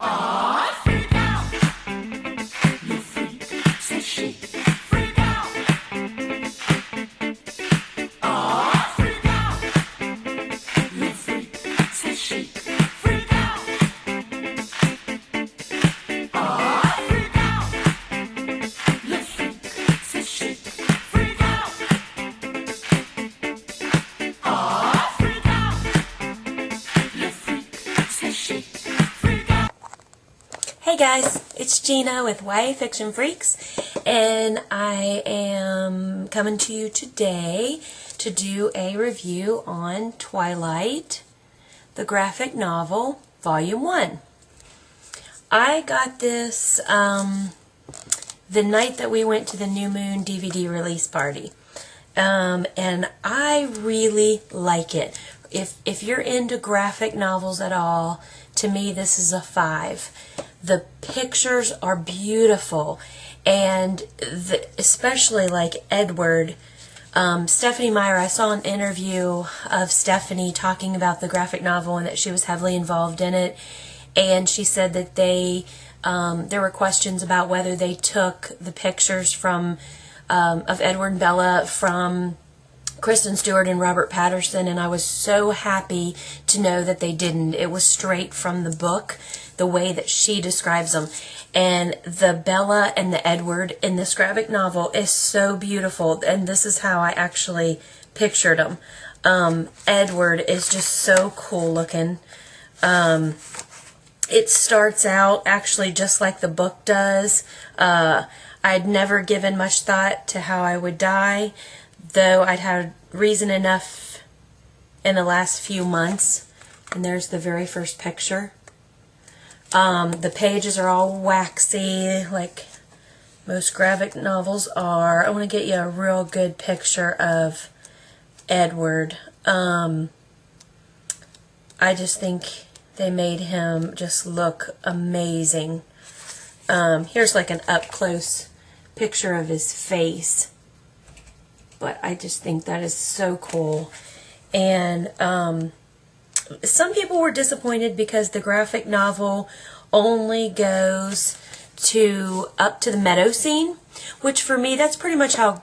Aw, freak out. You freak, says she. Freak out. Aw, freak out. You freak, says she. Freak out. Aw, freak out. You freak, says she. Freak out. Aw, freak out. You freak, says she. Freak out. Hey guys, it's Gina with YA Fiction Freaks, and I am coming to you today to do a review on Twilight, the graphic novel, Volume 1. I got this the night that we went to the New Moon DVD release party, and I really like it. If you're into graphic novels at all, to me this is a 5. The pictures are beautiful, and especially like Edward. Stephanie Meyer, I saw an interview of Stephanie talking about the graphic novel and that she was heavily involved in it, and she said that there were questions about whether they took the pictures from of Edward and Bella from Kristen Stewart and Robert Patterson, and I was so happy to know that they didn't. It was straight from the book, the way that she describes them. And the Bella and the Edward in this graphic novel is so beautiful, and this is how I actually pictured them. Edward is just so cool looking. It starts out actually just like the book does. I'd never given much thought to how I would die, though I'd had reason enough in the last few months. And there's the very first picture. The pages are all waxy, like most graphic novels are. I want to get you a real good picture of Edward. I just think they made him just look amazing. Here's like an up-close picture of his face. But I just think that is so cool. And some people were disappointed because the graphic novel only goes up to the meadow scene, which for me, that's pretty much how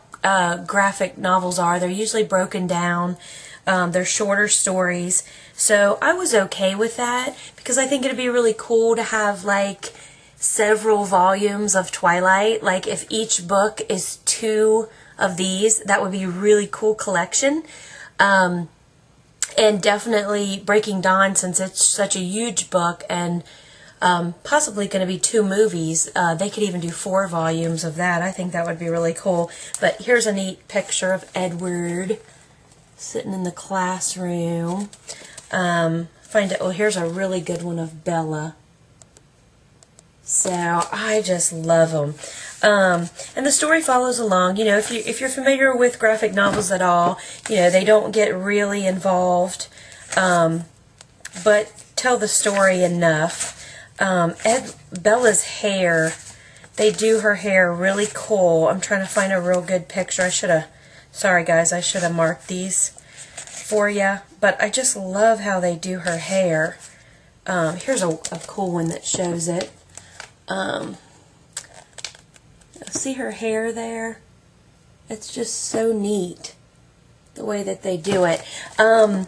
graphic novels are. They're usually broken down. They're shorter stories. So I was okay with that because I think it'd be really cool to have like several volumes of Twilight. Like if each book is 2 of these, that would be a really cool collection. And definitely Breaking Dawn, since it's such a huge book and possibly going to be 2 movies, they could even do 4 volumes of that. I think that would be really cool. But here's a neat picture of Edward sitting in the classroom. Here's a really good one of Bella. So I just love them. And the story follows along. You know, if you're familiar with graphic novels at all, you know, they don't get really involved, but tell the story enough. Bella's hair, they do her hair really cool. I'm trying to find a real good picture. Sorry guys, I should have marked these for you, but I just love how they do her hair. Here's a cool one that shows it. See her hair there? It's just so neat the way that they do it. And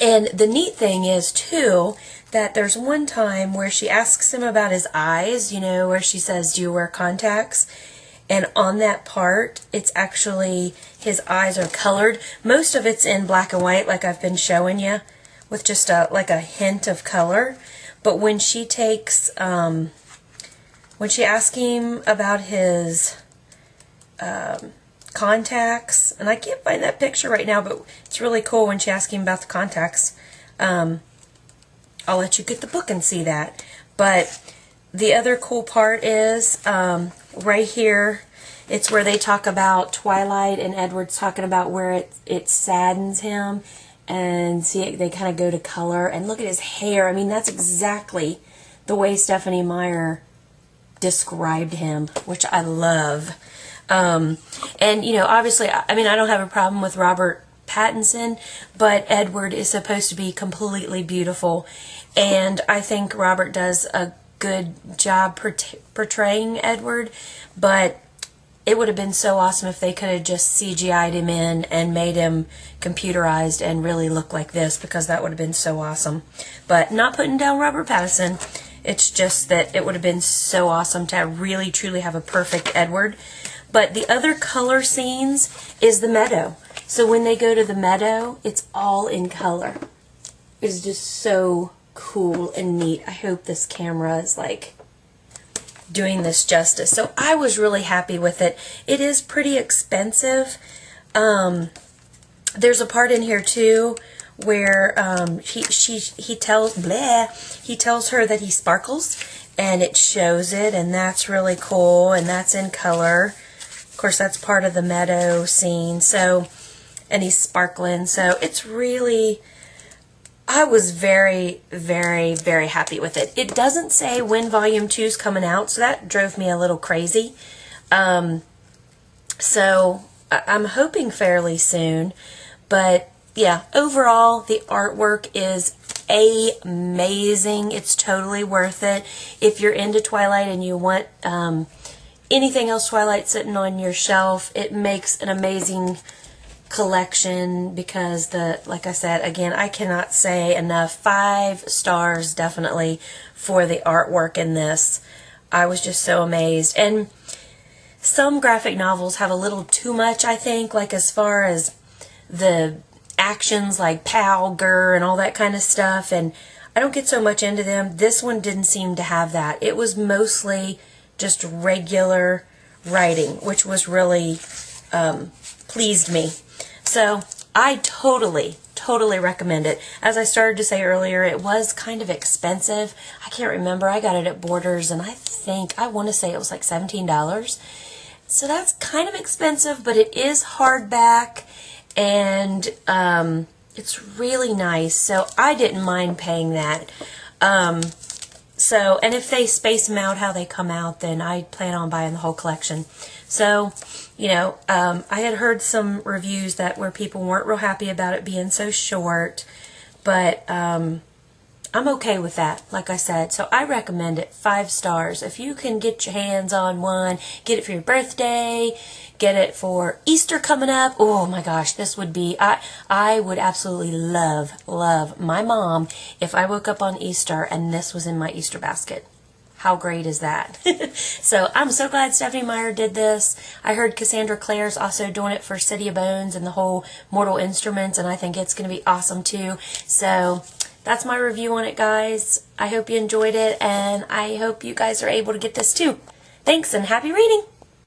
the neat thing is too that there's one time where she asks him about his eyes, you know, where she says, do you wear contacts? And on that part, it's actually his eyes are colored. Most of it's in black and white, like I've been showing you, with just like a hint of color. But when she takes when she asks him about his contacts, and I can't find that picture right now, but it's really cool when she asks him about the contacts. I'll let you get the book and see that. But the other cool part is right here, it's where they talk about Twilight, and Edward's talking about where it saddens him. And see, they kind of go to color. And look at his hair. I mean, that's exactly the way Stephanie Meyer described him, which I love. And, you know, obviously, I mean, I don't have a problem with Robert Pattinson, but Edward is supposed to be completely beautiful. And I think Robert does a good job portraying Edward, but it would have been so awesome if they could have just CGI'd him in and made him computerized and really look like this, because that would have been so awesome. But not putting down Robert Pattinson. It's just that it would have been so awesome to really truly have a perfect Edward. But the other color scenes is the meadow. So when they go to the meadow, it's all in color. It's just so cool and neat. I hope this camera is like doing this justice. So I was really happy with it. It is pretty expensive. There's a part in here too where he tells her that he sparkles, and it shows it, and that's really cool, and that's in color. Of course, that's part of the meadow scene. So, and he's sparkling. So it's really, I was very, very, very happy with it. It doesn't say when Volume 2 is coming out, so that drove me a little crazy. So I'm hoping fairly soon. But yeah, overall, the artwork is amazing. It's totally worth it. If you're into Twilight and you want anything else Twilight sitting on your shelf, it makes an amazing collection, because like I said, again, I cannot say enough. 5 stars definitely for the artwork in this. I was just so amazed. And some graphic novels have a little too much, I think, like as far as the actions, like pow, grr, and all that kind of stuff, and I don't get so much into them. This one didn't seem to have that. It was mostly just regular writing, which was really pleased me. So I totally recommend it. As I started to say earlier, it was kind of expensive. I can't remember. I got it at Borders, and I want to say it was like $17. So that's kind of expensive, but it is hardback, and it's really nice. So I didn't mind paying that. So, and if they space them out how they come out, then I plan on buying the whole collection. So, you know, I had heard some reviews where people weren't real happy about it being so short, but I'm okay with that, like I said. So I recommend it. 5 stars. If you can get your hands on one, get it for your birthday, get it for Easter coming up. Oh my gosh, this would be, I would absolutely love my mom if I woke up on Easter and this was in my Easter basket. How great is that? So I'm so glad Stephanie Meyer did this. I heard Cassandra Clare's also doing it for City of Bones and the whole Mortal Instruments, and I think it's going to be awesome too. So that's my review on it, guys. I hope you enjoyed it, and I hope you guys are able to get this too. Thanks, and happy reading!